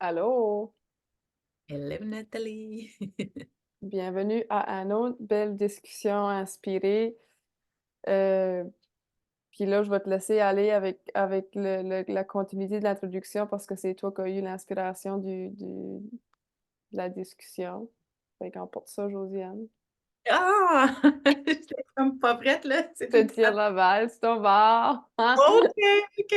Allô, Hello Nathalie! bienvenue à une autre belle discussion inspirée. Euh, Puis là, je vais te laisser aller avec la continuité de l'introduction parce que c'est toi qui as eu l'inspiration de la discussion. Fait qu'emporte ça, Josiane. Ah! J'étais comme pas prête là, c'est Je tout te tire la balle, c'est ton bord. OK, OK.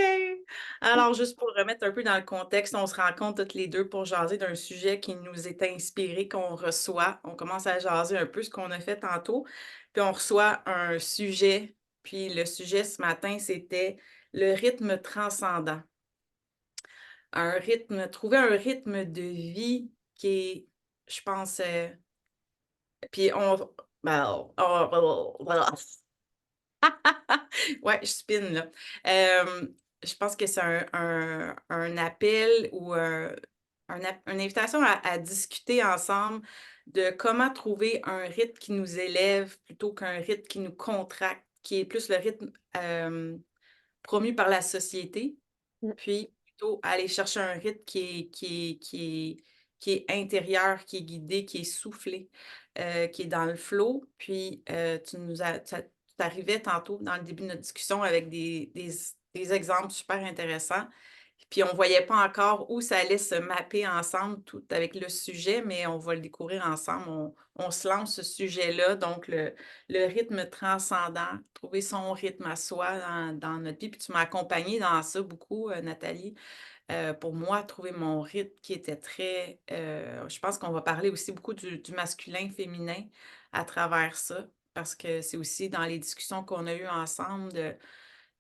Alors juste pour remettre un peu dans le contexte, on se rencontre toutes les 2 pour jaser d'un sujet qui nous est inspiré, qu'on reçoit. On commence à jaser un peu ce qu'on a fait tantôt, puis on reçoit un sujet, puis le sujet ce matin, c'était le rythme transcendant. Trouver un rythme de vie qui est, je pense, puis on ben, ouais, je spin là. Je pense que c'est un appel ou une invitation à discuter ensemble de comment trouver un rythme qui nous élève plutôt qu'un rythme qui nous contracte, qui est plus le rythme, promu par la société, Mm, puis plutôt aller chercher un rythme qui est intérieur, qui est guidé, qui est soufflé, qui est dans le flow. Puis, tu arrivais tantôt dans le début de notre discussion avec des exemples super intéressants. Puis on voyait pas encore où ça allait se mapper ensemble tout avec le sujet, mais on va le découvrir ensemble. On se lance ce sujet-là, donc le rythme transcendant, trouver son rythme à soi dans notre vie. Puis tu m'as accompagnée dans ça beaucoup, Nathalie. Pour moi, trouver mon rythme qui était très, je pense qu'on va parler aussi beaucoup du masculin, féminin à travers ça, parce que c'est aussi dans les discussions qu'on a eues ensemble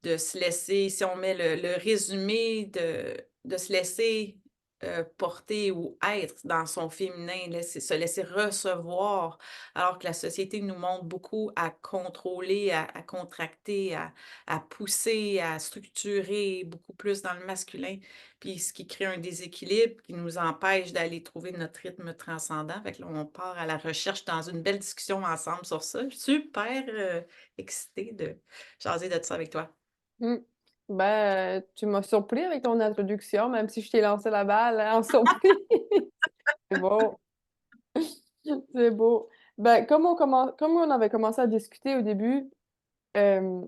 de se laisser, si on met le résumé de se laisser, porter ou être dans son féminin, se laisser recevoir, alors que la société nous montre beaucoup à contrôler, à contracter, à pousser, à structurer beaucoup plus dans le masculin, puis ce qui crée un déséquilibre qui nous empêche d'aller trouver notre rythme transcendant. Fait que là, on part à la recherche dans une belle discussion ensemble sur ça. Super, excitée de jaser de ça avec toi. mm. Ben, tu m'as surpris avec ton introduction, même si je t'ai lancé la balle en surprise. C'est beau, c'est beau. Ben, comme on avait commencé à discuter au début, euh,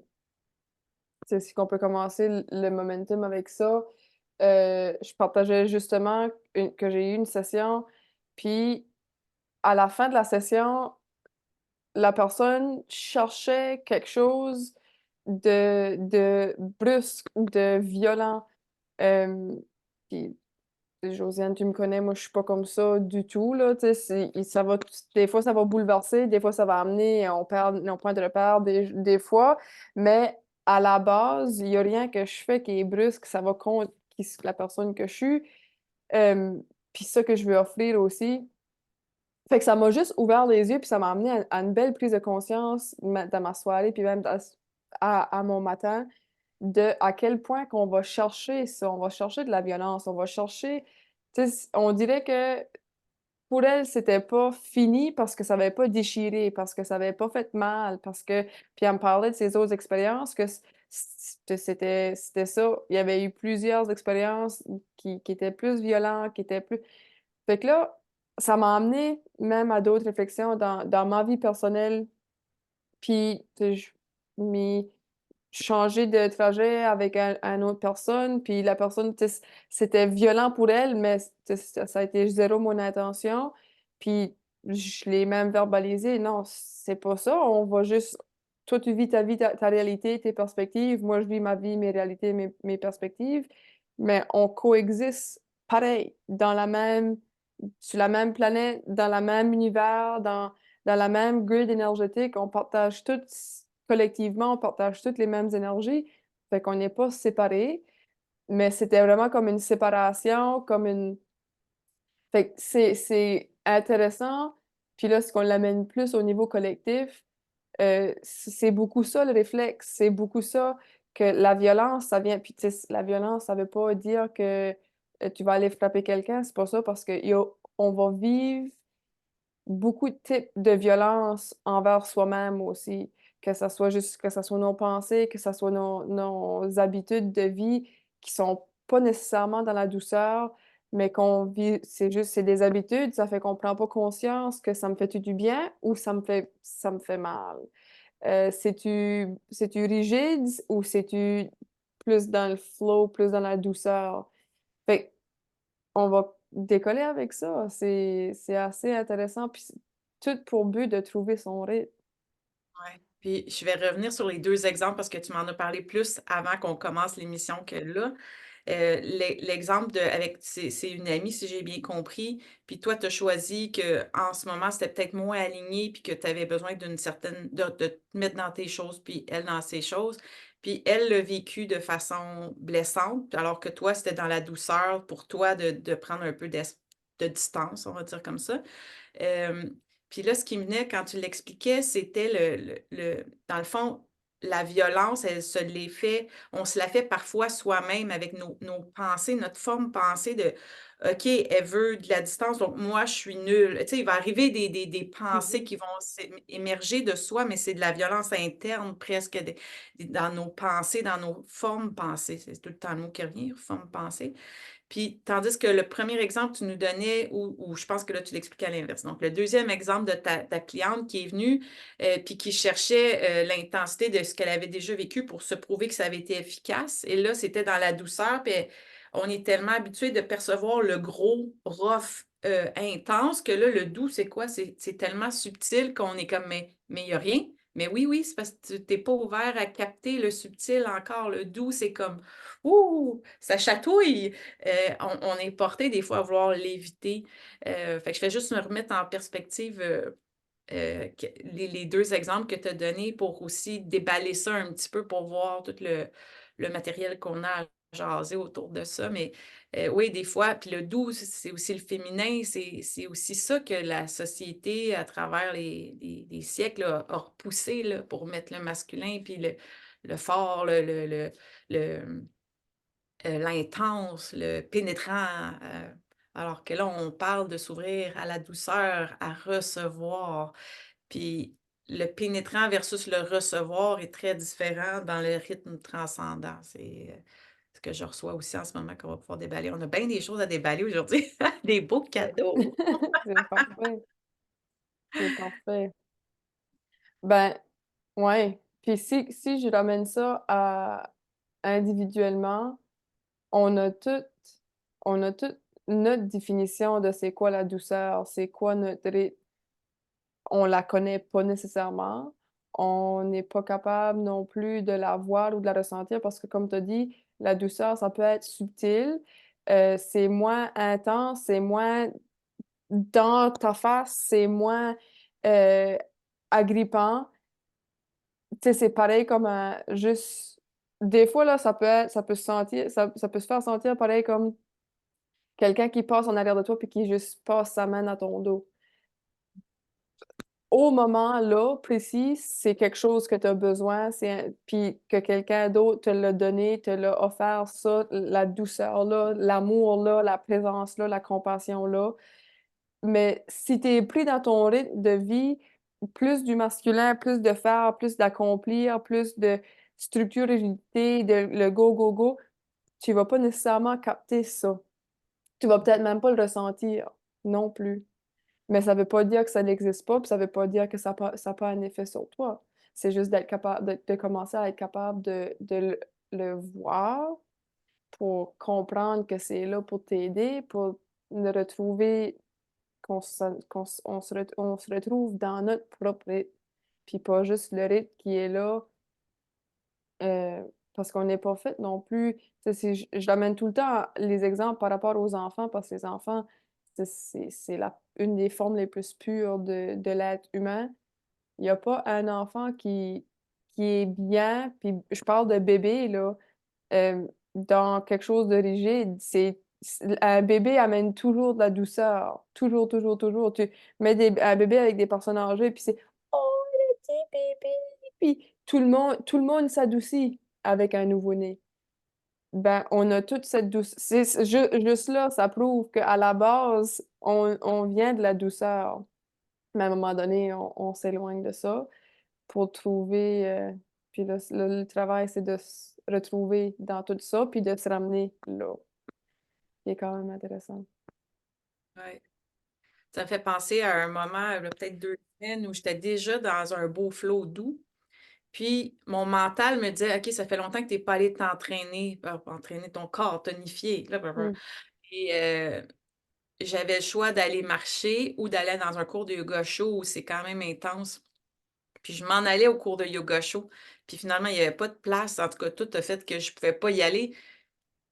c'est si qu'on peut commencer le momentum avec ça. Je partageais justement que j'ai eu une session, puis à la fin de la session, la personne cherchait quelque chose de brusque ou de violent. Puis Josiane, tu me connais, moi je suis pas comme ça du tout, là, tu sais, ça va, des fois ça va bouleverser, des fois ça va amener, on point de repère des fois, mais à la base, il y a rien que je fais qui est brusque, ça va contre la personne que je suis, euh, puis ça que je veux offrir aussi. Fait que ça m'a juste ouvert les yeux, puis ça m'a amené à une belle prise de conscience dans ma soirée, puis même à mon matin, de à quel point qu'on va chercher ça, on va chercher de la violence, on va chercher, tu sais, on dirait que pour elle, c'était pas fini parce que ça avait pas déchiré, parce que ça avait pas fait mal, parce que, puis elle me parlait de ses autres expériences, que c'était ça. Il y avait eu plusieurs expériences qui étaient plus violentes, qui étaient plus. Fait que là, ça m'a amené même à d'autres réflexions dans ma vie personnelle. Puis, tu sais, je m'ai changé de trajet avec une autre personne. Puis la personne, tu sais, c'était violent pour elle, mais ça a été zéro mon intention. Puis je l'ai même verbalisé. Non, c'est pas ça. On va juste. Toi, tu vis ta vie, ta réalité, tes perspectives. Moi, je vis ma vie, mes réalités, mes perspectives. Mais on coexiste pareil, sur la même planète, dans le même univers, dans la même grid énergétique, on partage toutes, collectivement, on partage toutes les mêmes énergies. Fait qu'on n'est pas séparés, mais c'était vraiment comme une séparation, comme une. Fait que c'est intéressant. Puis là, ce qu'on l'amène plus au niveau collectif, c'est beaucoup ça le réflexe. C'est beaucoup ça que la violence, ça vient. Puis tu sais, la violence, ça veut pas dire que tu vas aller frapper quelqu'un. C'est pas ça parce que on va vivre beaucoup de types de violence envers soi-même aussi, que ça soit nos pensées, que ça soit nos habitudes de vie qui sont pas nécessairement dans la douceur, mais qu'on vit, c'est des habitudes, ça fait qu'on prend pas conscience que ça me fait du bien ou ça me fait mal. C'est-tu rigide ou c'est-tu plus dans le flow, plus dans la douceur? Fait on va décoller avec ça. C'est assez intéressant, puis c'est tout pour but de trouver son rythme. Ouais. Puis je vais revenir sur les 2 exemples parce que tu m'en as parlé plus avant qu'on commence l'émission que là. L'exemple de avec c'est une amie, si j'ai bien compris, puis toi, tu as choisi qu'en ce moment, c'était peut-être moins aligné, puis que tu avais besoin d'une certaine de te mettre dans tes choses, puis elle dans ses choses. Puis elle l'a vécu de façon blessante, alors que toi, c'était dans la douceur pour toi de prendre un peu de distance, on va dire comme ça. Hem, puis là, ce qui me venait quand tu l'expliquais, c'était dans le fond, la violence, elle se l'est fait on se la fait parfois soi-même avec nos pensées, notre forme pensée de: «OK, elle veut de la distance, donc moi, je suis nulle». Tu sais, il va arriver des Mmh pensées mh. qui vont émerger de soi, mais c'est de la violence interne presque dans nos pensées, dans nos formes pensées. C'est tout le temps le mot qui revient, forme pensée. Puis, tandis que le premier exemple que tu nous donnais où je pense que là, tu l'expliques à l'inverse. Donc, le deuxième exemple de ta cliente qui est venue, puis qui cherchait, l'intensité de ce qu'elle avait déjà vécu pour se prouver que ça avait été efficace et là, c'était dans la douceur, puis on est tellement habitué de percevoir le gros, rough, intense que là, le doux, c'est quoi? C'est tellement subtil qu'on est comme: Mais il y a rien». Mais oui, oui, c'est parce que tu es pas ouvert à capter le subtil encore. Le doux, c'est comme: «Ouh! Ça chatouille!» On est porté des fois à vouloir l'éviter. Fait que je fais juste me remettre en perspective, que les 2 exemples que tu as donnés pour aussi déballer ça un petit peu pour voir tout le matériel qu'on a à jaser autour de ça. Mais, oui, des fois puis le doux, c'est aussi le féminin, c'est aussi ça que la société, à travers les siècles, a repoussé là, pour mettre le masculin puis le fort, le l'intense, le pénétrant, alors que là, on parle de s'ouvrir à la douceur, à recevoir. Puis le pénétrant versus le recevoir est très différent dans le rythme transcendant. C'est, ce que je reçois aussi en ce moment qu'on va pouvoir déballer. On a bien des choses à déballer aujourd'hui, des beaux cadeaux. C'est parfait, c'est parfait. Ben, ouais, puis si je ramène ça à individuellement, on a toutes on a toutes notre définition de c'est quoi la douceur, c'est quoi notre rythme. On la connaît pas nécessairement. On n'est pas capable non plus de la voir ou de la ressentir parce que comme tu as dit, la douceur, ça peut être subtil, c'est moins intense, c'est moins dans ta face, c'est moins, heu, agrippant. Tu sais, c'est pareil comme, juste des fois là, ça peut se sentir ça peut se faire sentir pareil comme quelqu'un qui passe en arrière de toi puis qui juste passe sa main dans ton dos. Au moment là, précis, c'est quelque chose que tu as besoin, puis que quelqu'un d'autre te l'a donné, te l'a offert ça, la douceur-là, l'amour-là, la présence-là, la compassion-là. Mais si tu es pris dans ton rythme de vie, plus du masculin, plus de faire, plus d'accomplir, plus de structure, rigidité, de le go, go, go, tu vas pas nécessairement capter ça. Tu vas peut-être même pas le ressentir non plus. Mais ça veut pas dire que ça n'existe pas, puis ça veut pas dire que ça a pas un effet sur toi. C'est juste d'être capable de commencer à être capable de le voir pour comprendre que c'est là pour t'aider, pour le retrouver on se retrouve dans notre propre rythme, puis pas juste le rythme qui est là, parce qu'on n'est pas fait non plus. Tu sais, je ramène tout le temps les exemples par rapport aux enfants, parce que les enfants, c'est la une des formes les plus pures de l'être humain. Il y a pas un enfant qui est bien, puis je parle de bébé là, dans quelque chose de rigide. Un bébé amène toujours de la douceur, toujours, toujours, toujours. Tu mets un bébé avec des personnes âgées, puis c'est: «Oh, le petit bébé!» Puis tout le monde s'adoucit avec un nouveau-né. Ben, on a toute cette douce c'est juste là, ça prouve qu'à la base, on vient de la douceur. Mais à un moment donné, on s'éloigne de ça pour trouver, puis là, le travail, c'est de se retrouver dans tout ça, puis de se ramener là. qui est quand même intéressant. Ouais. Ça me fait penser à un moment, peut-être 2 semaines, où j'étais déjà dans un beau flot doux. Puis mon mental me disait, OK, ça fait longtemps que tu n'es pas allé t'entraîner, entraîner ton corps, tonifier. Là, blablabla. Mm. Et j'avais le choix d'aller marcher ou d'aller dans un cours de yoga chaud où c'est quand même intense. Puis je m'en allais au cours de yoga chaud. Puis finalement, il n'y avait pas de place. En tout cas, tout a fait que je ne pouvais pas y aller.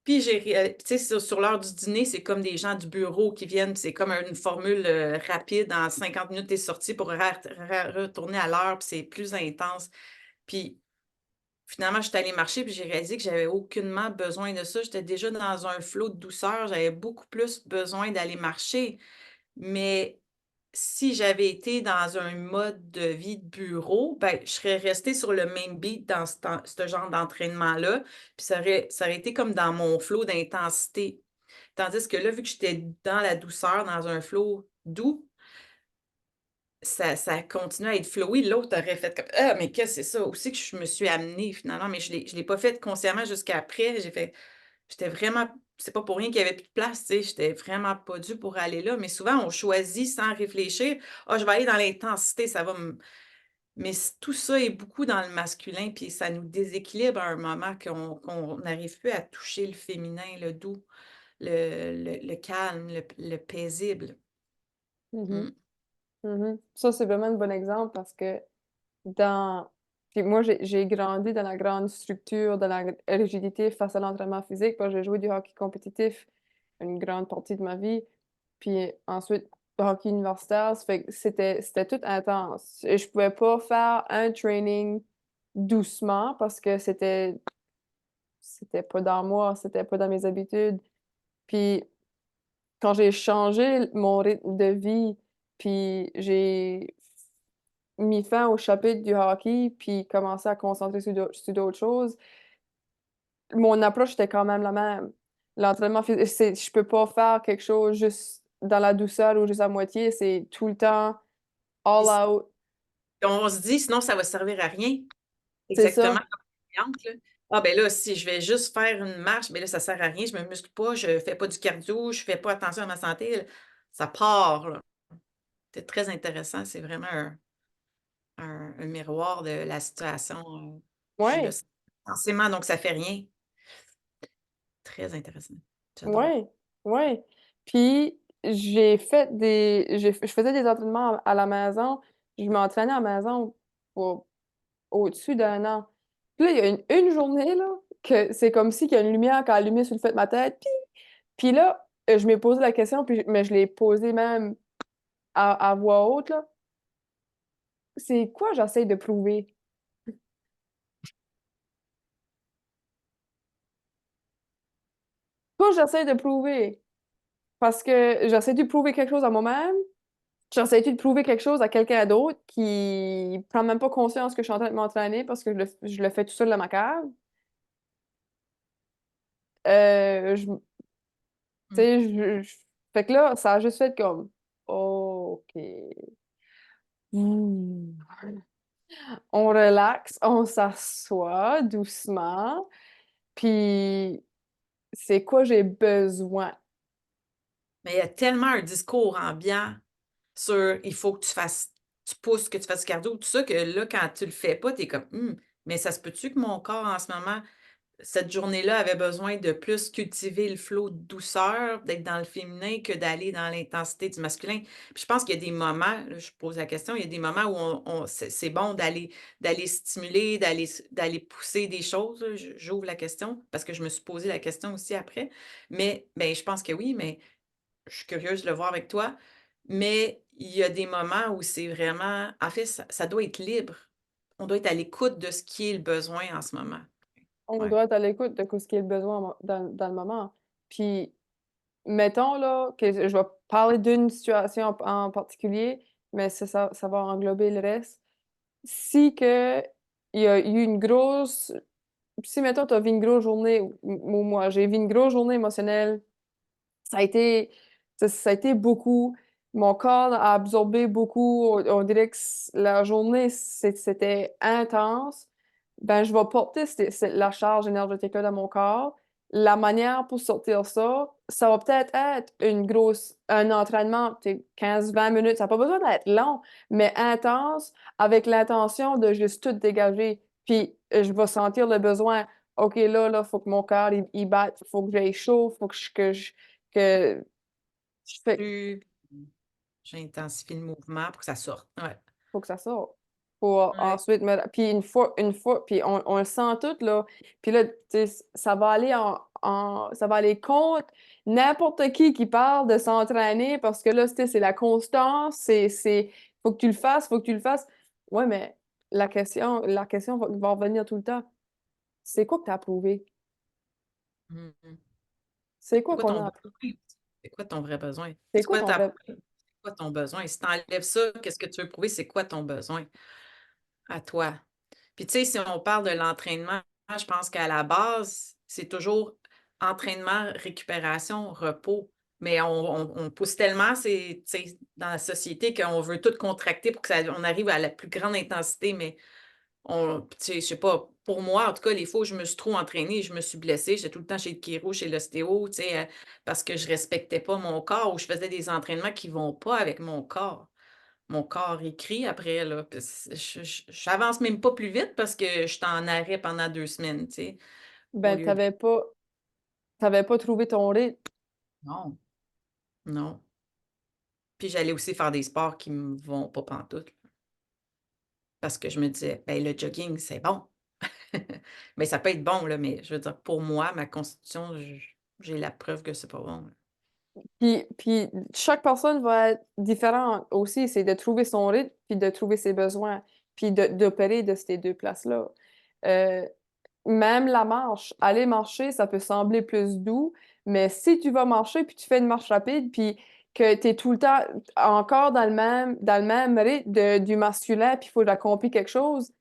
Puis tu sais, sur l'heure du dîner, c'est comme des gens du bureau qui viennent, c'est comme une formule rapide, en 50 minutes, tu es sorti pour retourner à l'heure, puis c'est plus intense. Puis finalement, je suis allée marcher, puis j'ai réalisé que j'avais aucunement besoin de ça. J'étais déjà dans un flot de douceur, j'avais beaucoup plus besoin d'aller marcher. Mais si j'avais été dans un mode de vie de bureau, ben, je serais restée sur le même beat dans ce genre d'entraînement-là, puis ça aurait été comme dans mon flot d'intensité. Tandis que là, vu que j'étais dans la douceur, dans un flot doux, ça continuait à être flowy. L'autre aurait fait comme Ah, mais qu'est-ce que c'est ça? Aussi que je me suis amenée finalement, mais je l'ai pas fait consciemment jusqu'à après. J'étais vraiment. C'est pas pour rien qu'il y avait plus de place, tu sais. J'étais vraiment pas due pour aller là. Mais souvent, on choisit sans réfléchir. Ah, je vais aller dans l'intensité, ça va me. Mais tout ça est beaucoup dans le masculin, puis ça nous déséquilibre à un moment qu'on n'arrive plus à toucher le féminin, le doux, le calme, le paisible. Mhm. Mm. Mhm. Ça, c'est vraiment un bon exemple parce que dans... Puis moi, j'ai grandi dans la grande structure, de la rigidité face à l'entraînement physique. Parce que j'ai joué du hockey compétitif une grande partie de ma vie. Puis ensuite, hockey universitaire, ça fait que c'était tout intense. Et je pouvais pas faire un training doucement parce que c'était pas dans moi, c'était pas dans mes habitudes. Puis quand j'ai changé mon rythme de vie, puis j'ai mis fin au chapitre du hockey, puis commencé à concentrer sur d'autres choses, mon approche était quand même la même. L'entraînement physique, je peux pas faire quelque chose juste dans la douceur ou juste à moitié, c'est tout le temps all Puis out. on se dit, sinon, ça va servir à rien. C'est Exactement ça. comme cliente, là. Ah, ben là, si je vais juste faire une marche, ben là, ça sert à rien, je me muscle pas, je fais pas du cardio, je fais pas attention à ma santé, là. Ça part, là. C'est très intéressant. C'est vraiment un miroir de la situation. Je le Ouais, sais forcément, donc ça fait rien. Très intéressant. J'adore. ouais, ouais. Puis je faisais des entraînements à la maison. Je m'entraînais à la maison pour au-dessus d'un an. Puis là, il y a une journée, là, que c'est comme si qu'il y a une lumière qui a allumé sur le fait de ma tête. Puis là, je m'ai posé la question, mais je l'ai posée même à voix haute, là. C'est quoi j'essaie de prouver? Quoi j'essaie de prouver? Parce que j'essaie de prouver quelque chose à moi-même, j'essaie de prouver quelque chose à quelqu'un d'autre qui prend même pas conscience que je suis en train de m'entraîner parce que je le fais tout seul dans ma cave. Tu Mm. sais, fait que là, ça a juste fait comme, OK. Hmm. On relaxe, on s'assoit doucement, puis c'est quoi j'ai besoin? Mais il y a tellement un discours ambiant sur il faut que tu pousses, que tu fasses du cardio, tout ça, que là, quand tu le fais pas, tu es comme mais ça se peut-tu que mon corps en ce moment cette journée-là avait besoin de plus cultiver le flot de douceur, d'être dans le féminin que d'aller dans l'intensité du masculin. Puis je pense qu'il y a des moments, là, je pose la question, il y a des moments où c'est bon d'aller stimuler, d'aller pousser des choses. Là. J'ouvre la question parce que je me suis posé la question aussi après. Mais ben, je pense que oui, mais je suis curieuse de le voir avec toi. Mais il y a des moments où c'est vraiment, en fait, ça doit être libre. On doit être à l'écoute de ce qui est le besoin en ce moment. On Ouais. doit être à l'écoute de ce qui est le besoin dans le moment. Puis, mettons là, que je vais parler d'une situation en particulier, mais ça va englober le reste. Si que il y a eu une grosse... Si, mettons, tu as vu une grosse journée, ou moi, j'ai vu une grosse journée émotionnelle, ça a été, ça a été beaucoup. Mon corps a absorbé beaucoup. On dirait que la journée, c'était intense. Ben, je vais porter la charge énergétique-là dans mon corps. La manière pour sortir ça, ça va peut-être être un entraînement, 15-20 minutes, ça n'a pas besoin d'être long, mais intense, avec l'intention de juste tout dégager. Puis je vais sentir le besoin. OK, là, faut que mon corps, il batte, faut que j'aille chaud, faut que je fais, Plus j'intensifie le mouvement pour que ça sorte. Ouais. faut que ça sorte. Pour Ouais. ensuite puis une fois, puis on le sent tout, là. Puis là, tu sais, ça va aller ça va aller contre n'importe qui parle de s'entraîner parce que là, tu sais, c'est la constance, faut que tu le fasses, faut que tu le fasses. Ouais, mais la question va revenir tout le temps. C'est quoi que tu as approuvé? Mhm. C'est C'est quoi quoi qu'on ton a approuvé? besoin? C'est quoi ton vrai besoin? C'est C'est quoi quoi ton ta vrai... c'est quoi ton besoin? Si tu enlèves ça, qu'est-ce que tu veux prouver? C'est quoi ton besoin à toi? Puis tu sais, si on parle de l'entraînement, je pense qu'à la base, c'est toujours entraînement, récupération, repos. Mais on pousse tellement, tu sais, dans la société qu'on veut tout contracter pour que on arrive à la plus grande intensité. Mais tu sais, je sais pas, pour moi, en tout cas, les fois où je me suis trop entraînée, je me suis blessée, j'étais tout le temps chez le chiro, chez l'ostéo, tu sais, parce que je respectais pas mon corps ou je faisais des entraînements qui vont pas avec mon corps. Mon corps écrit après, là. Puis j'avance même pas plus vite parce que je suis en arrêt pendant 2 semaines, tu sais, au Ben, lieu de t'avais pas trouvé ton rythme. non, non. Puis j'allais aussi faire des sports qui me vont pas pantoute, parce que je me disais: «Ben, le jogging, c'est bon». Mais ça peut être bon, là, mais je veux dire, pour moi, ma constitution, j'ai la preuve que c'est pas bon, là. Puis chaque personne va être différente aussi. C'est de trouver son rythme, puis de trouver ses besoins, puis d'opérer de ces deux places-là. Euh, Même la marche, aller marcher, ça peut sembler plus doux, mais si tu vas marcher, puis tu fais une marche rapide, puis que tu es tout le temps encore dans le même rythme du masculin, puis il faut accomplir quelque chose,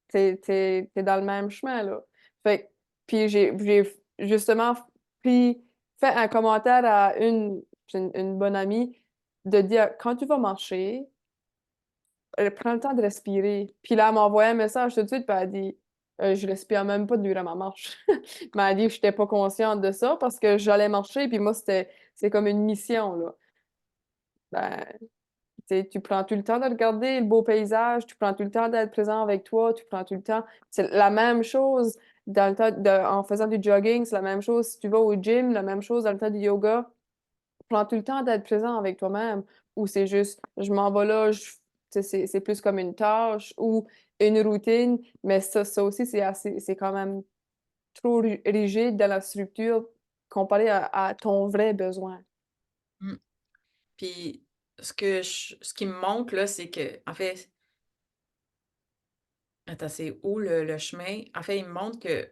t'es dans le même chemin, là. Fait que- puis j'ai justement pris, fait un commentaire à j'ai une bonne amie de dire, quand tu vas marcher, prends le temps de respirer. Puis là, elle m'a envoyé un message tout de suite, puis elle a dit, je respire même pas durant ma marche. Mais elle a dit que je n'étais pas consciente de ça parce que j'allais marcher, puis moi, c'est comme une mission, là. Ben, tu sais, tu prends tout le temps de regarder le beau paysage, tu prends tout le temps d'être présent avec toi, tu prends tout le temps. C'est la même chose dans le temps en faisant du jogging, c'est la même chose si tu vas au gym, la même chose dans le temps du yoga. Tu prends tout le temps d'être présent avec toi-même. Ou c'est juste, je m'en vais là, tu sais, c'est plus comme une tâche ou une routine, mais ça aussi, c'est quand même trop rigide dans la structure comparé à ton vrai besoin. Mmh. Puis ce qui me montre, là, c'est que en fait attends, c'est où le chemin? En fait, il me montre que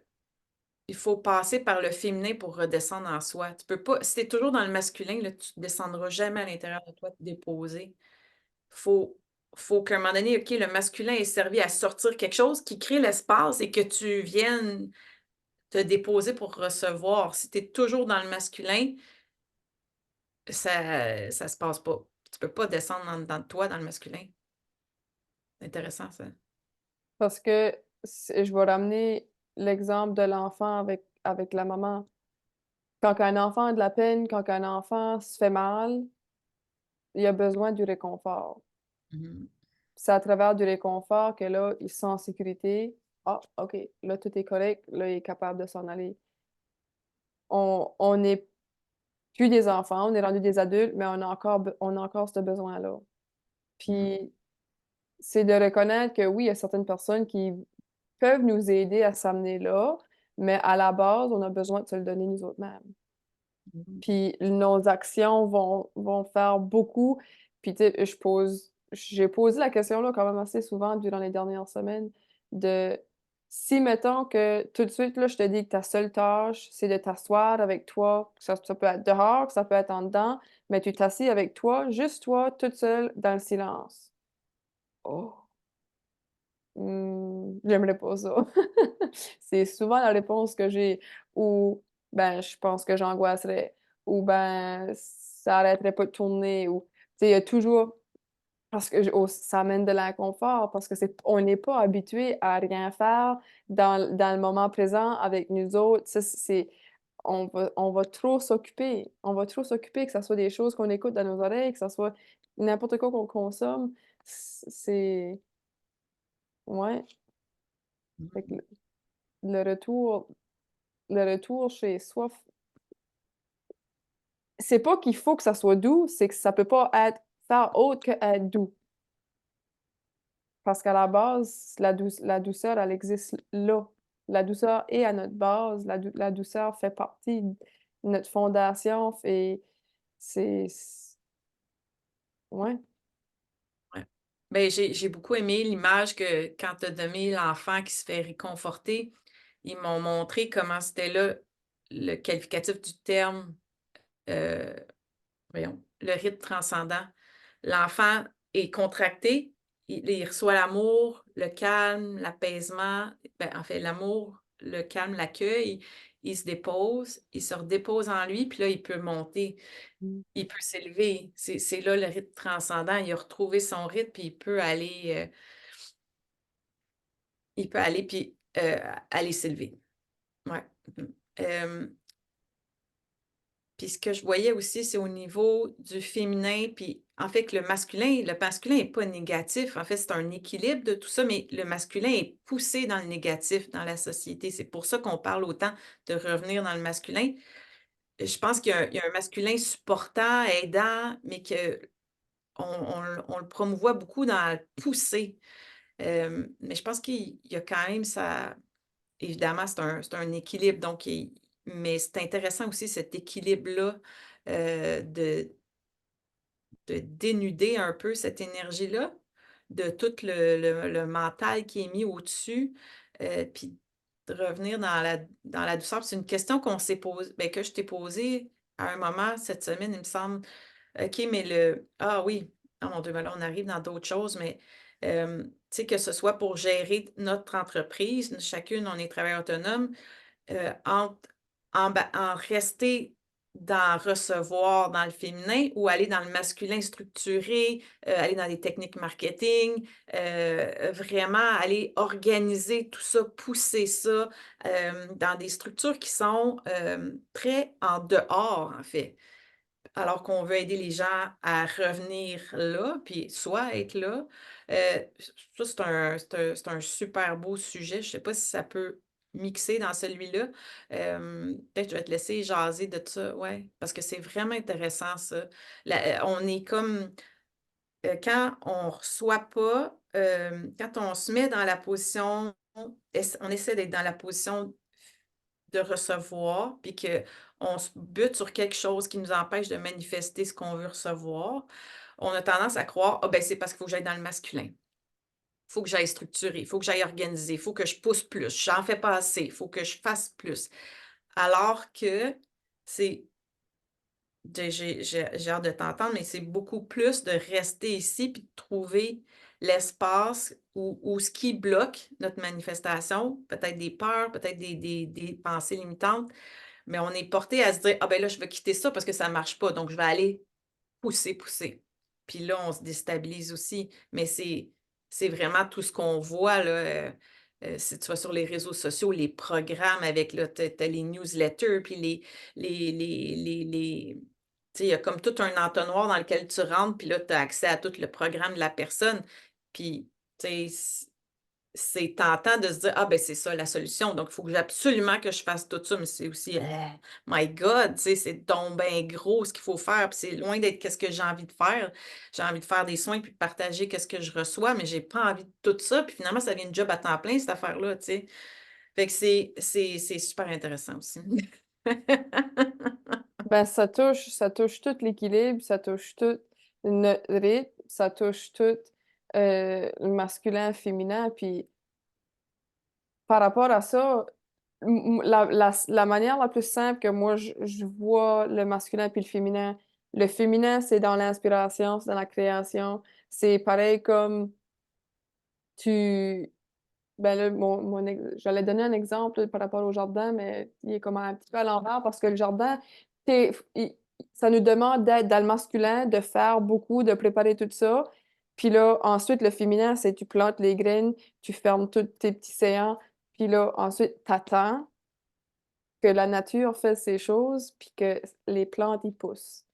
il faut passer par le féminin pour redescendre en soi. Tu peux pas si tu es toujours dans le masculin, là, tu descendras jamais à l'intérieur de toi te déposer. Faut faut qu'à un moment donné, OK, le masculin est servi à sortir quelque chose qui crée l'espace et que tu viennes te déposer pour recevoir. Si tu es toujours dans le masculin, ça se passe pas. Tu peux pas descendre en dedans de toi dans le masculin. C'est intéressant ça. Parce que je vais ramener l'exemple de l'enfant avec la maman. Quand un enfant a de la peine, quand un enfant se fait mal, il a besoin du réconfort. Mmh. C'est à travers du réconfort que là, il se sent en sécurité. Ah, OK, là, tout est correct. Là, il est capable de s'en aller. On n'est plus des enfants, on est rendu des adultes, mais on a encore ce besoin-là. Mmh. Puis, c'est de reconnaître que oui, il y a certaines personnes qui peuvent nous aider à s'amener là, mais à la base, on a besoin de se le donner nous autres mêmes. Mmh. Puis nos actions vont faire beaucoup. Puis tu sais, j'ai posé la question là quand même assez souvent durant les dernières semaines de si mettons que tout de suite là, je te dis que ta seule tâche, c'est de t'asseoir avec toi, ça peut être dehors, que ça peut être en dedans, mais tu t'assieds avec toi, juste toi, toute seule, dans le silence. Oh! J'aimerais pas ça. C'est souvent la réponse que j'ai ou ben, je pense que j'angoisserais ou ben, ça arrêterait pas de tourner ou tu sais, il y a toujours parce que ça amène de l'inconfort parce que on n'est pas habitué à rien faire dans le moment présent avec nous autres. Ça, on va trop s'occuper. On va trop s'occuper, que ça soit des choses qu'on écoute dans nos oreilles, que ça soit n'importe quoi qu'on consomme. C'est ouais, fait que Mmh. le retour chez soi, c'est pas qu'il faut que ça soit doux, c'est que ça peut pas être faire autre qu'être doux. Parce qu'à la base, la douceur, elle existe là. La douceur est à notre base, la douceur fait partie de notre fondation, fait c'est c ouais. Ouais. Ben, j'ai beaucoup aimé l'image que quand tu as donné l'enfant qui se fait réconforter, ils m'ont montré comment c'était là le qualificatif du terme, heu, voyons, le rythme transcendant. L'enfant est contracté, il reçoit l'amour, le calme, l'apaisement, ben, en fait, l'amour, le calme, l'accueil, il se dépose, il se redépose en lui, puis là, il peut monter. Mmh. Il peut s'élever, c'est là le rythme transcendant. Il a retrouvé son rythme, puis il peut aller puis, aller s'élever. Ouais. Mmh. Hem, puis ce que je voyais aussi, c'est au niveau du féminin, puis en fait que le masculin est pas négatif. En fait, c'est un équilibre de tout ça, mais le masculin est poussé dans le négatif dans la société. C'est pour ça qu'on parle autant de revenir dans le masculin. Je pense qu'il y a un masculin supportant, aidant, mais que on le promouvoit beaucoup dans le pousser, mais je pense qu'il y a quand même ça évidemment, c'est un équilibre donc mais c'est intéressant aussi cet équilibre-là, de dénuder un peu cette énergie-là, de tout le mental qui est mis au-dessus, puis de revenir dans la douceur. C'est une question qu'on s'est posée ben, que je t'ai posée à un moment cette semaine, il me semble. OK, mais ah oui, oh mon Dieu, ben là, on arrive dans d'autres choses, mais tu sais, que ce soit pour gérer notre entreprise, chacune, on est travailleur autonome, entre en rester dans recevoir dans le féminin ou aller dans le masculin structuré, aller dans des techniques marketing, vraiment aller organiser tout ça, pousser ça, dans des structures qui sont, très en dehors, en fait. Alors qu'on veut aider les gens à revenir là, puis soit être là. Ça, c'est un super beau sujet. Je sais pas si ça peut mixer dans celui-là. Peut-être je vais te laisser jaser de ça, ouais, parce que c'est vraiment intéressant ça. On est comme, quand on reçoit pas, quand on se met dans la position on essaie d'être dans la position de recevoir, puis qu'on se bute sur quelque chose qui nous empêche de manifester ce qu'on veut recevoir, on a tendance à croire: «Ah ben, c'est parce qu'il faut que j'aille dans le masculin. Il faut que j'aille structurer, il faut que j'aille organiser, il faut que je pousse plus, j'en fais pas assez, il faut que je fasse plus». Alors que c'est j'ai hâte de t'entendre, mais c'est beaucoup plus de rester ici puis de trouver l'espace où ce qui bloque notre manifestation, peut-être des peurs, peut-être des pensées limitantes, mais on est porté à se dire: «Ah ben là, je vais quitter ça parce que ça marche pas, donc je vais aller pousser, pousser». Puis là, on se déstabilise aussi, mais c'est vraiment tout ce qu'on voit là, si tu vas sur les réseaux sociaux, les programmes avec là, tu as les newsletters, puis les tu sais, il y a comme tout un entonnoir dans lequel tu rentres, puis là, tu as accès à tout le programme de la personne. Puis, tu sais, c'est tentant de se dire: «Ah ben c'est ça la solution, donc il faut que absolument que je fasse tout ça», mais c'est aussi, my God, tu sais, c'est donc ben gros ce qu'il faut faire, puis c'est loin d'être qu'est-ce que j'ai envie de faire. J'ai envie de faire des soins puis de partager qu'est-ce que je reçois, mais j'ai pas envie de tout ça, puis finalement ça devient une job à temps plein cette affaire-là, tu sais? Fait que c'est super intéressant aussi. Ben, ça touche tout l'équilibre, ça touche tout notre rythme, ça touche tout, le masculin, féminin, puis par rapport à ça, la manière la plus simple que moi je vois le masculin puis le féminin, c'est dans l'inspiration, c'est dans la création. C'est pareil comme tu ben là, j'allais donner un exemple par rapport au jardin, mais il est comme un petit peu à l'envers parce que le jardin, tu ça nous demande d'être dans le masculin, de faire beaucoup, de préparer tout ça. Puis là, ensuite, le féminin, c'est tu plantes les graines, tu fermes tous tes petits séants, puis là, ensuite, tu attends. que la nature fait ses choses, puis que les plantes y poussent.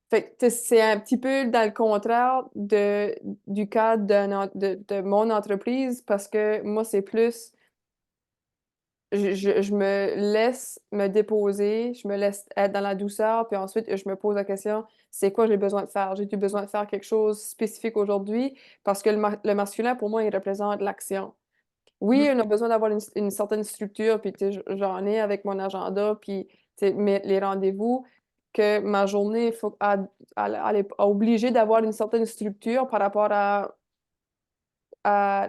Fait que c'est un petit peu dans le contraire du cadre de mon entreprise parce que moi, c'est plus, je me laisse me déposer, je me laisse être dans la douceur, puis ensuite, je me pose la question, c'est quoi j'ai besoin de faire? J'ai-tu besoin de faire quelque chose spécifique aujourd'hui? Parce que le masculin, pour moi, il représente l'action. Oui, Mmh. on a besoin d'avoir une certaine structure, puis tu sais, j'en ai avec mon agenda, puis tu sais, les rendez-vous, que ma journée, il faut elle est obligée d'avoir une certaine structure par rapport à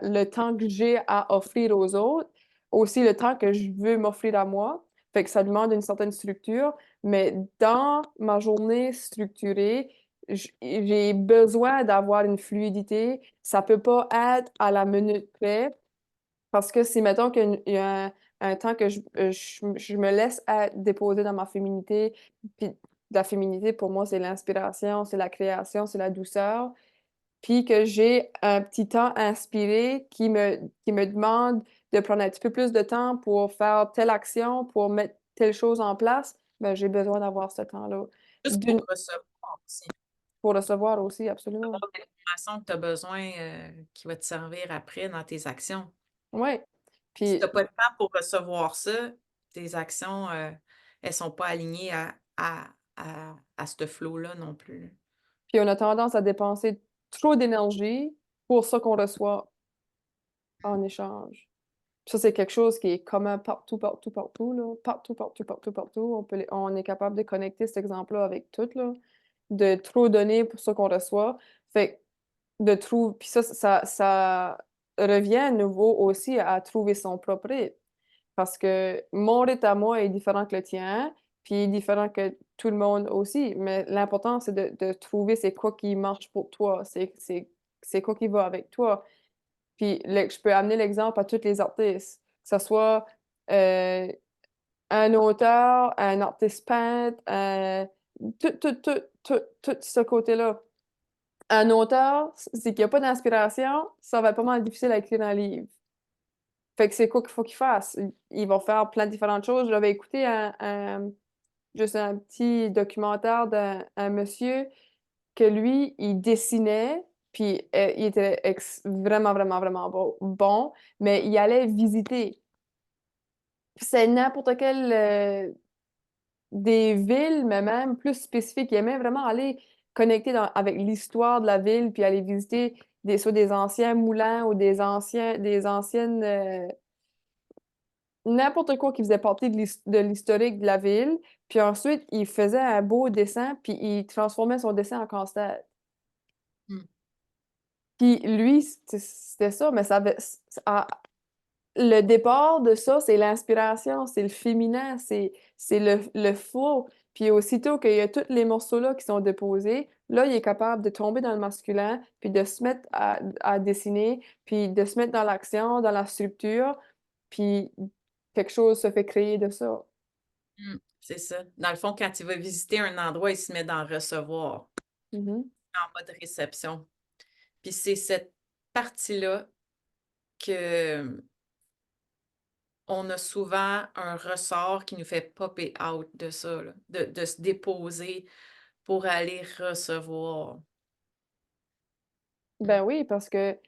le temps que j'ai à offrir aux autres, aussi le temps que je veux m'offrir à moi. Fait que ça demande une certaine structure, mais dans ma journée structurée, j'ai besoin d'avoir une fluidité. Ça peut pas être à la minute près parce que si, mettons qu'il y a un temps que je me laisse être déposer dans ma féminité, puis la féminité, pour moi, c'est l'inspiration, c'est la création, c'est la douceur, puis que j'ai un petit temps inspiré qui me demande de prendre un petit peu plus de temps pour faire telle action, pour mettre telle chose en place, ben, j'ai besoin d'avoir ce temps-là. Juste pour D'une recevoir aussi, pour recevoir aussi, absolument. avoir l'information que tu as besoin, qui va te servir après dans tes actions. Ouais. Si tu Puis as pas le temps pour recevoir ça, tes actions, elles sont pas alignées à ce flow-là non plus. puis on a tendance à dépenser trop d'énergie pour ça qu'on reçoit en échange. Ça, c'est quelque chose qui est commun partout, partout, partout, là. Partout, partout, partout, partout. On est capable de connecter cet exemple-là avec tout, là. De trop donner pour ce qu'on reçoit. Fait que puis ça revient à nouveau aussi à trouver son propre rythme. Parce que mon rythme à moi est différent que le tien, puis différent que tout le monde aussi. Mais l'important, c'est de trouver c'est quoi qui marche pour toi, c'est quoi qui va avec toi. Puis je peux amener l'exemple à tous les artistes, que ce soit un auteur, un artiste peintre, tout ce côté-là. Un auteur, c'est qu'il n'y a pas d'inspiration, ça va être pas mal difficile à écrire un livre. Fait que c'est quoi qu'il faut qu'il fasse? Il va faire plein de différentes choses. J'avais écouté juste un petit documentaire d'un monsieur que lui, il dessinait, puis il était vraiment, vraiment, vraiment bon, mais il allait visiter. C'est n'importe quelle des villes, mais même plus spécifiques. Il aimait vraiment aller connecter avec l'histoire de la ville, puis aller visiter soit des anciens moulins ou des anciennes n'importe quoi qui faisait partie de l'historique de la ville. Puis ensuite, il faisait un beau dessin, puis il transformait son dessin en casse-tête. Mmh. Puis lui, c'était ça, mais le départ de ça, c'est l'inspiration, c'est le féminin, c'est le flow. Puis aussitôt qu'il y a tous les morceaux-là qui sont déposés, là, il est capable de tomber dans le masculin, puis de se mettre à dessiner, puis de se mettre dans l'action, dans la structure, puis quelque chose se fait créer de ça. Mmh. C'est ça. Dans le fond, quand il va visiter un endroit, il se met dans recevoir, Mhm. en mode réception. Puis c'est cette partie-là que on a souvent un ressort qui nous fait popper out de ça, là, de se déposer pour aller recevoir. Mmh. Ben oui, parce que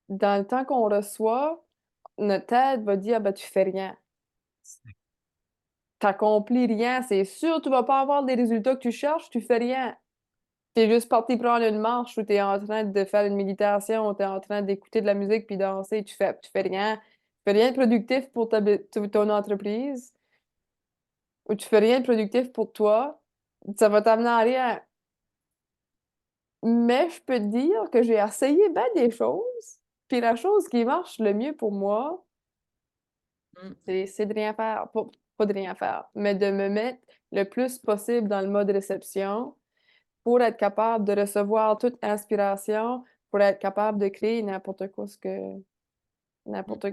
dans le temps qu'on reçoit, notre tête va dire, ben, tu fais rien. T'accomplis rien, c'est sûr, tu vas pas avoir les résultats que tu cherches, tu fais rien. T'es juste parti prendre une marche ou t'es en train de faire une méditation ou t'es en train d'écouter de la musique puis danser, tu fais rien. Tu fais rien de productif pour ton entreprise ou tu fais rien de productif pour toi. Ça va t'amener à rien. Mais je peux te dire que j'ai essayé ben des choses, puis la chose qui marche le mieux pour moi, Mmh. c'est de rien faire. Pas de rien faire, mais de me mettre le plus possible dans le mode réception pour être capable de recevoir toute inspiration, pour être capable de créer n'importe quoi, Mmh. n'importe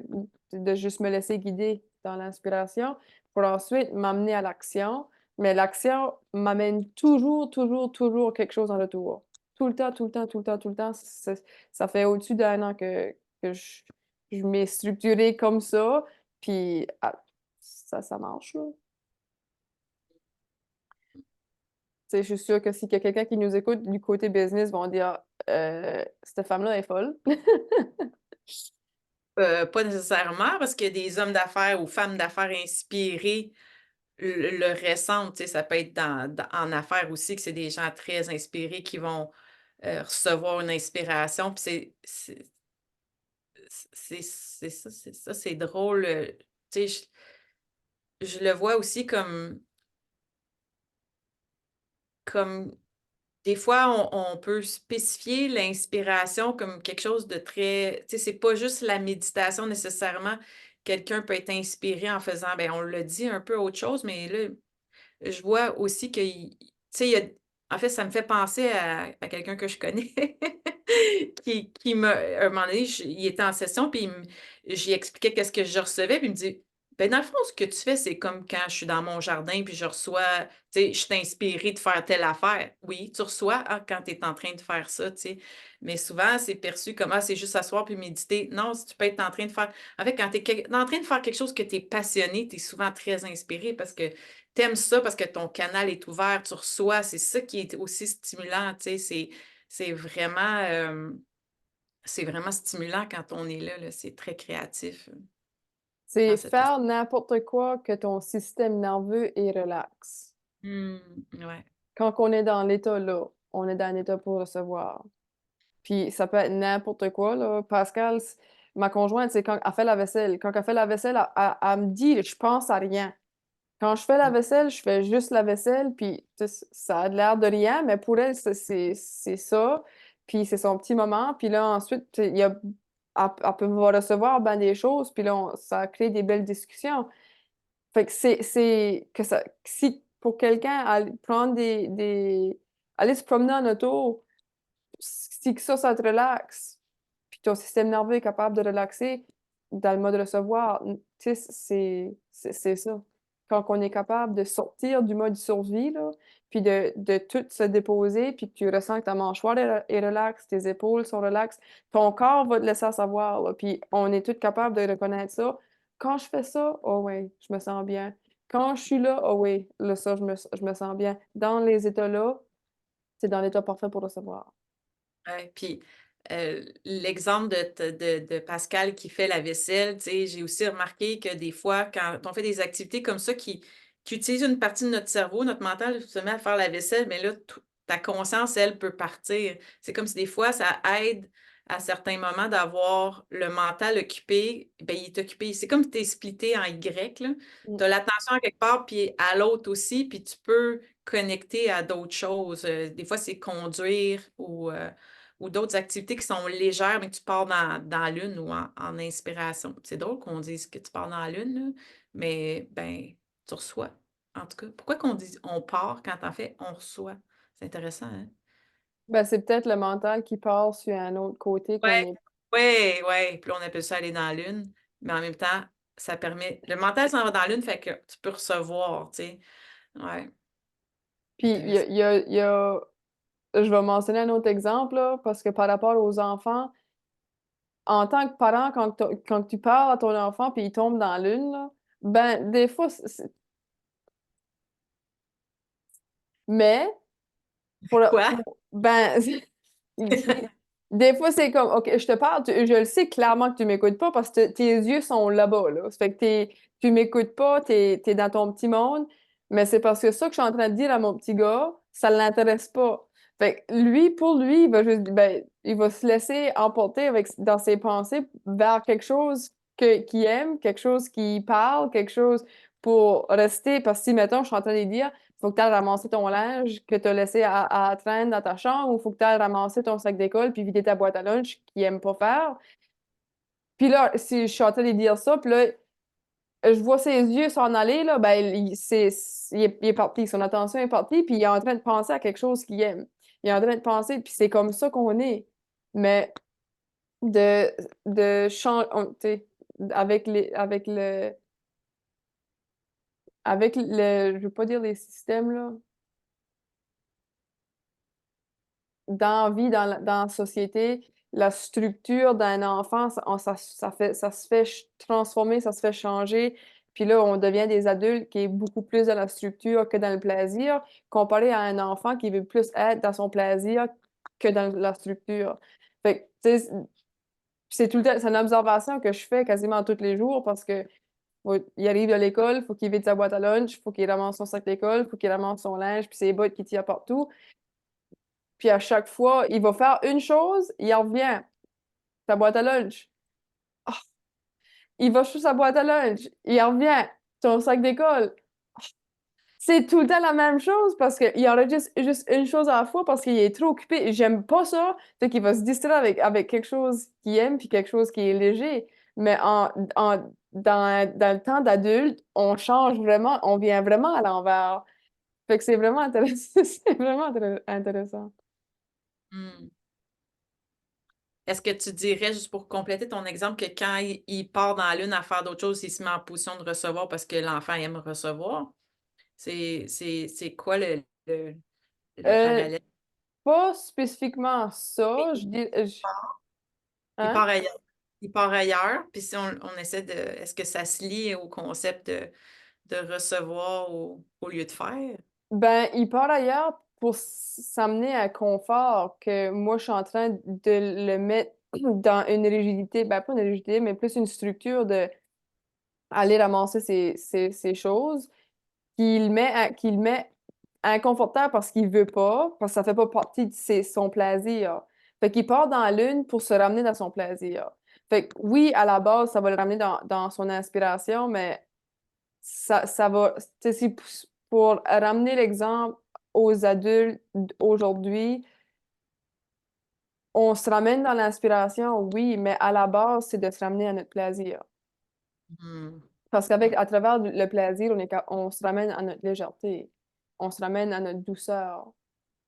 de juste me laisser guider dans l'inspiration pour ensuite m'amener à l'action. Mais l'action m'amène toujours, toujours, toujours quelque chose en retour. Tout le temps, tout le temps, tout le temps, tout le temps. Ça fait au-dessus d'un an que je m'ai structurée comme ça. Puis ça marche, là. Tu sais, je suis sûre que s'il y a quelqu'un qui nous écoute du côté business, vont dire cette femme-là est folle. Pas nécessairement, parce qu'il y a des hommes d'affaires ou femmes d'affaires inspirés le ressentent. Tu sais, ça peut être en affaires aussi, que c'est des gens très inspirés qui vont recevoir une inspiration. Puis c'est ça, c'est drôle. Tu sais, je le vois aussi comme des fois, on peut spécifier l'inspiration comme quelque chose de très, tu sais, c'est pas juste la méditation nécessairement. Quelqu'un peut être inspiré en faisant, ben, on le dit un peu autre chose, mais là, je vois aussi que, tu sais, en fait, ça me fait penser à quelqu'un que je connais qui m'a, à un moment donné, il était en session, puis j'y expliquais qu'est-ce que je recevais, puis il me dit, ben, dans le fond, ce que tu fais, c'est comme quand je suis dans mon jardin, puis je reçois, tu sais, je suis inspirée de faire telle affaire. Oui, tu reçois quand tu es en train de faire ça, tu sais. Mais souvent, c'est perçu comme, ah, c'est juste s'asseoir puis méditer. Non, si tu peux être en train de faire. En fait, quand tu es en train de faire quelque chose que tu es passionné, tu es souvent très inspiré parce que tu aimes ça, parce que ton canal est ouvert, tu reçois. C'est ça qui est aussi stimulant, tu sais. C'est vraiment, c'est vraiment stimulant quand on est là, là. C'est très créatif C'est dans cet faire n'importe quoi que ton système nerveux est relax. ouais. Quand on est dans l'état là, on est dans l'état pour recevoir. Puis ça peut être n'importe quoi, là. Pascal, ma conjointe, c'est quand elle fait la vaisselle. Quand elle fait la vaisselle, elle me dit, je pense à rien. Quand je fais la vaisselle, je fais juste la vaisselle, puis tu sais, ça a l'air de rien, mais pour elle, c'est ça. Puis c'est son petit moment. Puis là, ensuite, elle peut recevoir ben des choses, puis là, ça crée des belles discussions. Fait que que ça, si pour quelqu'un, prendre aller se promener en auto, si que ça te relaxe, puis ton système nerveux est capable de relaxer dans le mode recevoir, tu sais, c'est ça. Quand on est capable de sortir du mode survie, là, puis de tout se déposer, puis que tu ressens que ta mâchoire est relaxe, tes épaules sont relaxes, ton corps va te laisser savoir, là, puis on est tous capables de reconnaître ça. Quand je fais ça, oh ouais, je me sens bien. Quand je suis là, oh oui, là, ça, je me sens bien. Dans les états-là, c'est dans l'état parfait pour recevoir. Ouais, puis, l'exemple de Pascal qui fait la vaisselle, tu sais, j'ai aussi remarqué que des fois, quand on fait des activités comme ça qui utilisent une partie de notre cerveau, notre mental se met à faire la vaisselle, mais là, ta conscience, elle, peut partir. C'est comme si des fois, ça aide à certains moments d'avoir le mental occupé, ben, il est occupé. C'est comme si tu es splitté en Y, là. Mm. Tu as l'attention à quelque part, puis à l'autre aussi, puis tu peux connecter à d'autres choses. Des fois, c'est conduire ou d'autres activités qui sont légères, mais que tu pars dans l'une ou en inspiration. C'est drôle qu'on dise que tu pars dans l'une, là, mais ben, tu reçois. En tout cas, pourquoi qu'on dit on part quand en fait on reçoit? C'est intéressant, hein? Ben, c'est peut-être le mental qui part sur un autre côté qu'on Ouais, est. ouais, ouais. Puis là, on appelle ça aller dans l'une, mais en même temps, ça permet. Le mental s'en va dans l'une, fait que tu peux recevoir, tu sais. Ouais, Puis intéressant. je vais mentionner un autre exemple, là, parce que par rapport aux enfants, en tant que parent, quand tu parles à ton enfant puis il tombe dans l'une, là, ben, des fois, mais Quoi? ben, des fois, c'est comme, OK, je te parle, je le sais clairement que tu m'écoutes pas parce que tes yeux sont là-bas, là. Ça fait que tu m'écoutes pas, t'es dans ton petit monde, mais c'est parce que ça que je suis en train de dire à mon petit gars, ça l'intéresse pas. Fait que lui, pour lui, il va juste, ben, il va se laisser emporter dans ses pensées vers quelque chose qu'il aime, quelque chose qui parle, quelque chose pour rester, parce que si, mettons, je suis en train de lui dire, faut que tu ailles ramasser ton linge que tu as laissé à traîner dans ta chambre ou faut que tu ailles ramasser ton sac d'école puis vider ta boîte à lunch qu'il aime pas faire. Puis là, si je suis en train de dire ça, puis là, je vois ses yeux s'en aller, là, ben, il est parti, son attention est partie, puis il est en train de penser à quelque chose qu'il aime. Il est en train de penser, puis c'est comme ça qu'on est. Mais de, de changer, avec le, je veux pas dire les systèmes, là, dans la vie, dans la société, la structure d'un enfant, ça se fait transformer, ça se fait changer Puis là, on devient des adultes qui est beaucoup plus dans la structure que dans le plaisir, comparé à un enfant qui veut plus être dans son plaisir que dans la structure. Fait que, tu sais, c'est tout le temps, c'est une observation que je fais quasiment tous les jours parce que il arrive de l'école, faut qu'il vide sa boîte à lunch, faut qu'il ramasse son sac d'école, faut qu'il ramasse son linge, puis ses bottes qui tirent partout. Puis à chaque fois, il va faire une chose, il en revient. Sa boîte à lunch. Ah, il va sur sa boîte à lunch, il en revient. Son sac d'école. C'est tout le temps la même chose parce qu'il enregistre juste une chose à la fois parce qu'il est trop occupé. J'aime pas ça. Fait qu'il va se distraire avec quelque chose qu'il aime puis quelque chose qui est léger. Mais dans le temps d'adulte, on change vraiment, on vient vraiment à l'envers. Fait que c'est vraiment intéressant. C'est vraiment intéressant. Hmm. Est-ce que tu dirais, juste pour compléter ton exemple, que quand il part dans la lune à faire d'autres choses, il se met en position de recevoir parce que l'enfant aime recevoir? C'est quoi le Euh, parallèle? Pas spécifiquement ça. Il il Hein? part ailleurs. Il part ailleurs, puis si on essaie de... Est-ce que ça se lie au concept de recevoir au lieu de faire? Ben, il part ailleurs pour s'amener un confort que moi, je suis en train de le mettre dans une rigidité, ben pas une rigidité, mais plus une structure de aller ramasser ces choses, qu'il met inconfortable parce qu'il veut pas, parce que ça fait pas partie de son plaisir. Fait qu'il part dans la lune pour se ramener dans son plaisir. Fait que oui, à la base, ça va le ramener dans son inspiration, mais ça va, tu sais, si pour ramener l'exemple aux adultes aujourd'hui, on se ramène dans l'inspiration, oui, mais à la base, c'est de se ramener à notre plaisir. Hmm. Parce qu'avec, à travers le plaisir, on se ramène à notre légèreté, on se ramène à notre douceur,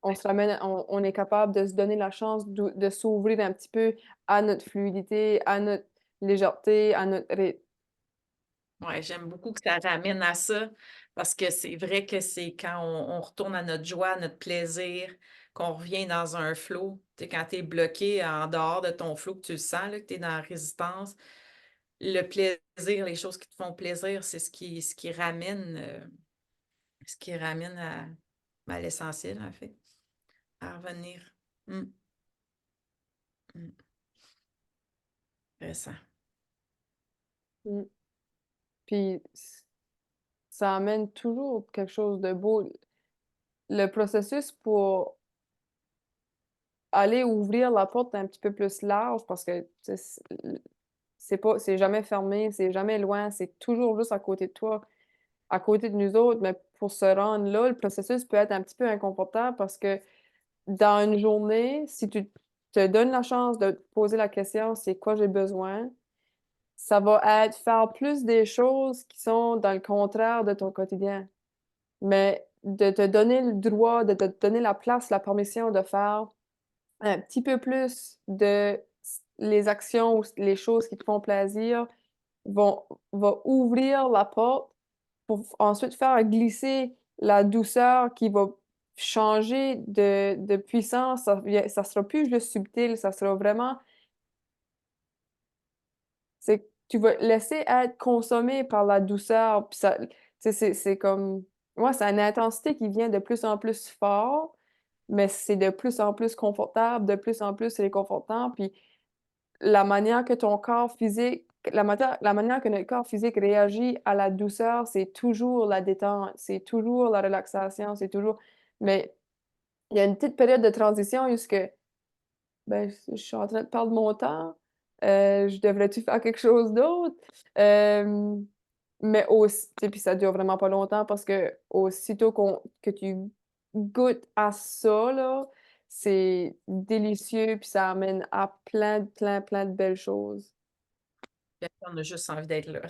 on est capable de se donner la chance de s'ouvrir un petit peu à notre fluidité, à notre légèreté, à notre rythme. Ouais, j'aime beaucoup que ça ramène à ça parce que c'est vrai que c'est quand on retourne à notre joie, à notre plaisir, qu'on revient dans un flow. Tu sais, quand tu es bloqué en dehors de ton flow, que tu le sens, là, que tu es dans la résistance, le plaisir, les choses qui te font plaisir, c'est ce qui ramène à l'essentiel, en fait, à revenir. Hum, hum, Intéressant. Mm. Puis ça amène toujours quelque chose de beau. Le processus pour aller ouvrir la porte un petit peu plus large parce que tu sais, c'est jamais fermé, c'est jamais loin, c'est toujours juste à côté de toi, à côté de nous autres. Mais pour se rendre là, le processus peut être un petit peu inconfortable parce que dans une journée, si tu te donnes la chance de te poser la question, c'est quoi j'ai besoin, ça va être faire plus des choses qui sont dans le contraire de ton quotidien. Mais de te donner le droit, de te donner la place, la permission de faire un petit peu plus de les actions ou les choses qui te font plaisir vont va ouvrir la porte pour ensuite faire glisser la douceur qui va changer de puissance. Ça sera plus juste subtil, ça sera vraiment c'est que tu vas laisser être consommé par la douceur, puis ça tu sais, c'est comme ouais, c'est une intensité qui vient de plus en plus fort, mais c'est de plus en plus confortable, de plus en plus réconfortant, puis la manière que ton corps physique la manière que notre corps physique réagit à la douceur, c'est toujours la détente, c'est toujours la relaxation, c'est toujours mais il y a une petite période de transition jusque ben, je suis en train de perdre mon temps. Je devrais-tu faire quelque chose d'autre? Mais aussi, tu sais, puis ça dure vraiment pas longtemps parce que aussitôt que tu goûtes à ça, là, c'est délicieux, puis ça amène à plein, plein, plein de belles choses. Puis on a juste envie d'être là.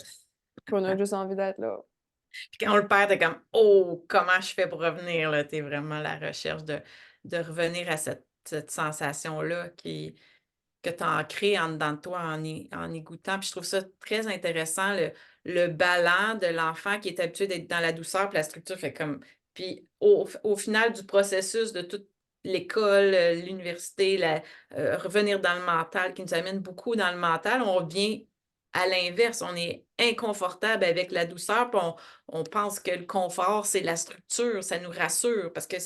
Puis on a juste envie d'être là. Puis quand on le perd, t'es comme, oh, comment je fais pour revenir, là? T'es vraiment à la recherche de revenir à cette sensation-là que tu as ancrée en dedans de toi en y goûtant. Puis je trouve ça très intéressant, le ballon de l'enfant qui est habitué d'être dans la douceur, puis la structure fait comme. Puis au final du processus de toute l'école, l'université, revenir dans le mental, qui nous amène beaucoup dans le mental, on revient À l'inverse, on est inconfortable avec la douceur, puis on pense que le confort, c'est la structure, ça nous rassure parce que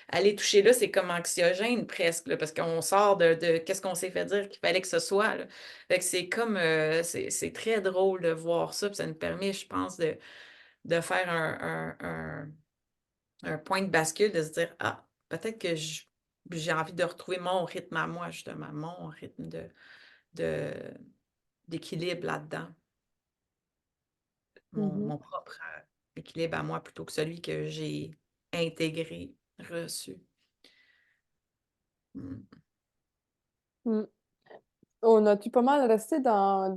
aller toucher là, c'est comme anxiogène presque, là, parce qu'on sort de qu'est-ce qu'on s'est fait dire qu'il fallait que ce soit, là. Fait que c'est comme, c'est très drôle de voir ça, puis ça nous permet, je pense, de faire un point de bascule, de se dire: «Ah, peut-être que j'ai envie de retrouver mon rythme à moi, justement, mon rythme de d'équilibre là-dedans». Mon Mhm. mon propre, équilibre à moi plutôt que celui que j'ai intégré, reçu. Mmh. Mm. On a-tu pas mal resté dans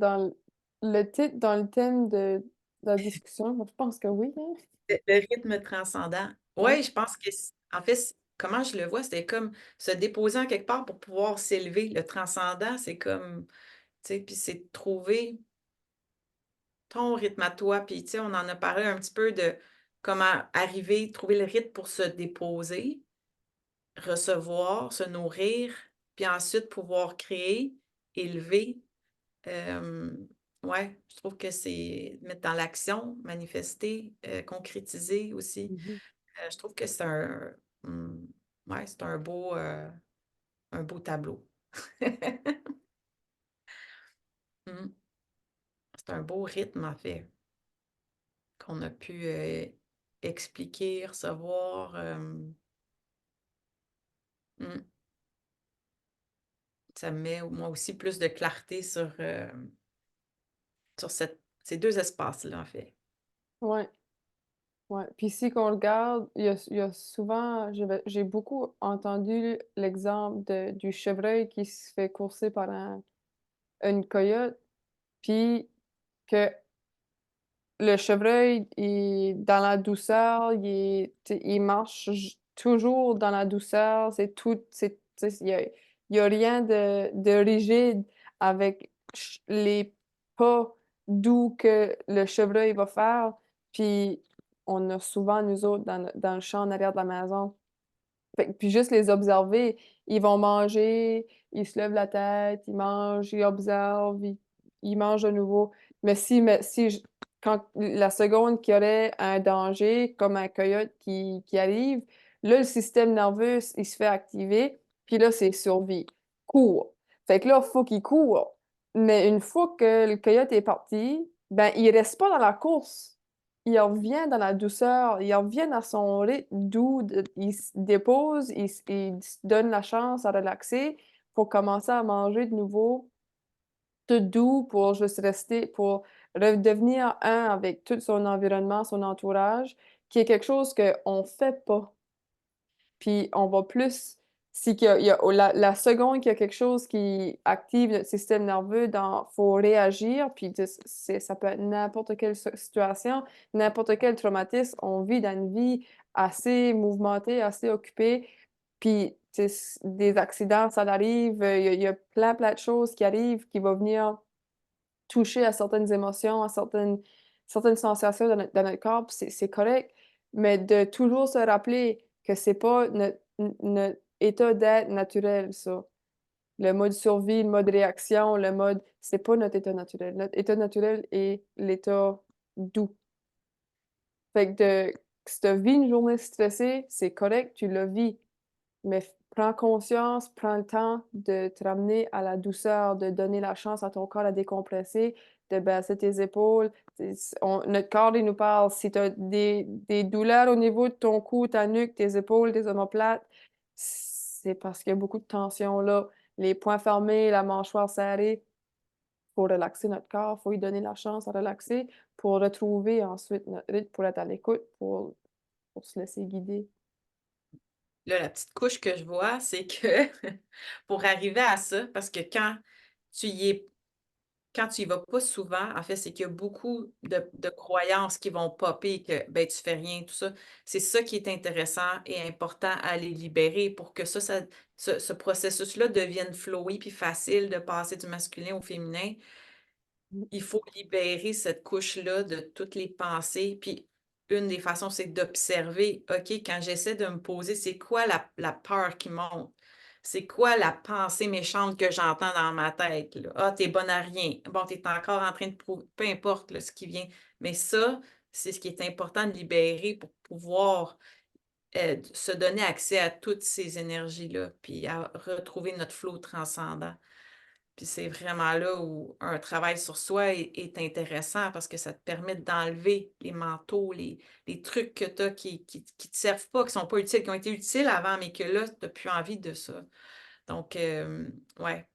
le thème de la discussion? Moi, je pense que oui, hein? Le rythme transcendant. Ouais. Ouais, je pense que en fait, comment je le vois, c'était comme se déposer en quelque part pour pouvoir s'élever. Le transcendant, c'est comme, tu sais, puis c'est de trouver ton rythme à toi. Puis, tu sais, on en a parlé un petit peu de comment arriver, trouver le rythme pour se déposer, recevoir, se nourrir, puis ensuite pouvoir créer, élever. Ouais, je trouve que c'est mettre dans l'action, manifester, concrétiser aussi. Mhm. Je trouve que mmh, ouais, c'est un beau tableau. Mmh. C'est un beau rythme, en fait, qu'on a pu, expliquer, recevoir, mmh. Ça me met, moi aussi, plus de clarté sur ces 2 espaces-là, en fait. Ouais. Ouais, puis si qu'on regarde, il y a souvent j'ai beaucoup entendu l'exemple du chevreuil qui se fait courser par une coyote, puis que le chevreuil est dans la douceur, il marche toujours dans la douceur, c'est tu sais, il y a rien de rigide avec les pas doux que le chevreuil va faire. Puis on a souvent, nous autres, dans le champ en arrière de la maison, fait que puis juste les observer, ils vont manger, ils se lèvent la tête, ils mangent, ils observent, ils mangent de nouveau. Mais si j quand la seconde qu'il y aurait un danger, comme un coyote qui arrive, là, le système nerveux, il se fait activer, puis là, c'est survie. Cours! Fait que là, faut qu'il court. Mais une fois que le coyote est parti, ben, il reste pas dans la course. Il revient dans la douceur, il revient à son rythme doux, il se dépose, il se donne la chance à relaxer pour commencer à manger de nouveau, tout doux pour juste rester, pour redevenir un avec tout son environnement, son entourage, qui est quelque chose qu'on fait pas. Puis on va plus si qu'il y a la seconde qu'il y a quelque chose qui active notre système nerveux, faut réagir, puis ça peut être n'importe quelle situation, n'importe quel traumatisme. On vit dans une vie assez mouvementée, assez occupée, puis tu sais, des accidents, ça arrive, il y a plein de choses qui arrivent qui vont venir toucher à certaines émotions, à certaines sensations dans notre corps, puis c'est correct, mais de toujours se rappeler que c'est pas notre état d'être naturel, ça. Le mode survie, le mode réaction, le mode c'est pas notre état naturel. Notre état naturel est l'état doux. Fait que si tu vis une journée stressée, c'est correct, tu la vis. Mais prends conscience, prends le temps de te ramener à la douceur, de donner la chance à ton corps à décompresser, de baisser tes épaules. Notre corps, il nous parle. Si tu as des douleurs au niveau de ton cou, ta nuque, tes épaules, tes omoplates, c'est parce qu'il y a beaucoup de tension là. Les poings fermés, la mâchoire serrée, faut relaxer notre corps, faut lui donner la chance à relaxer pour retrouver ensuite notre rythme, pour être à l'écoute, pour se laisser guider. Là, la petite couche que je vois, c'est que pour arriver à ça, parce que tu y es quand tu y vas pas souvent, en fait, c'est qu'il y a beaucoup de croyances qui vont popper que, ben, tu fais rien, tout ça. C'est ça qui est intéressant et important à les libérer pour que ce processus-là devienne flowy puis facile de passer du masculin au féminin. Mmh. Il faut libérer cette couche-là de toutes les pensées. Puis une des façons, c'est d'observer, OK, quand j'essaie de me poser, c'est quoi la peur qui monte? C'est quoi la pensée méchante que j'entends dans ma tête, là? «Ah, tu bonne à rien. Bon, tu es encore en train de prouver» peu importe, là, ce qui vient. Mais ça, c'est ce qui est important de libérer pour pouvoir, se donner accès à toutes ces énergies-là, puis à retrouver notre flow transcendant. Puis c'est vraiment là où un travail sur soi est intéressant parce que ça te permet d'enlever les manteaux, les trucs que tu as qui te servent pas, qui sont pas utiles, qui ont été utiles avant, mais que là, tu as plus envie de ça. Donc, ouais,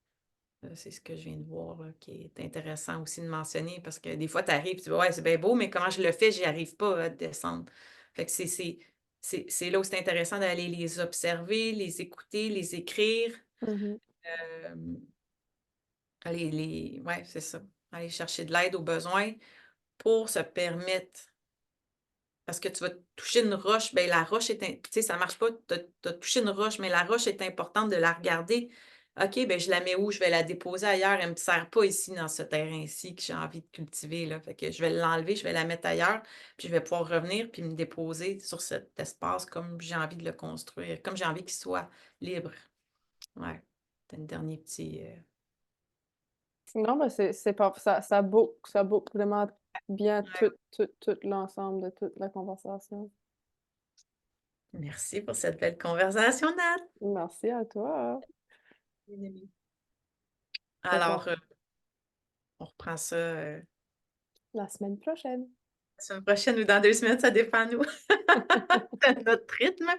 c'est ce que je viens de voir là, qui est intéressant aussi de mentionner parce que des fois, tu arrives, tu dis: «Ouais, c'est bien beau, mais comment je le fais? J'y arrive pas à descendre». Fait que c'est là où c'est intéressant d'aller les observer, les écouter, les écrire, Mmh. hem, aller les ouais, c'est ça, aller chercher de l'aide aux besoins pour se permettre parce que tu vas toucher une roche, ben la roche est im tu sais, ça marche pas, tu as touché une roche, mais la roche est importante de la regarder. OK, ben je la mets où? Je vais la déposer ailleurs, elle me sert pas ici dans ce terrain-ci que j'ai envie de cultiver là. Fait que je vais l'enlever, je vais la mettre ailleurs, puis je vais pouvoir revenir puis me déposer sur cet espace comme j'ai envie de le construire, comme j'ai envie qu'il soit libre. Ouais. Tu un dernier petit, Non, mais c'est pas ça boucle vraiment bien ouais. tout l'ensemble de toute la conversation. Merci pour cette belle conversation, Nat. Merci à toi. Bien aimé. Fait Alors, qu'on on reprend ça, la semaine prochaine. la semaine prochaine ou dans 2 semaines, ça dépend nous, de notre rythme,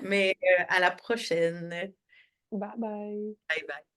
mais à la prochaine. Bye bye. Bye bye.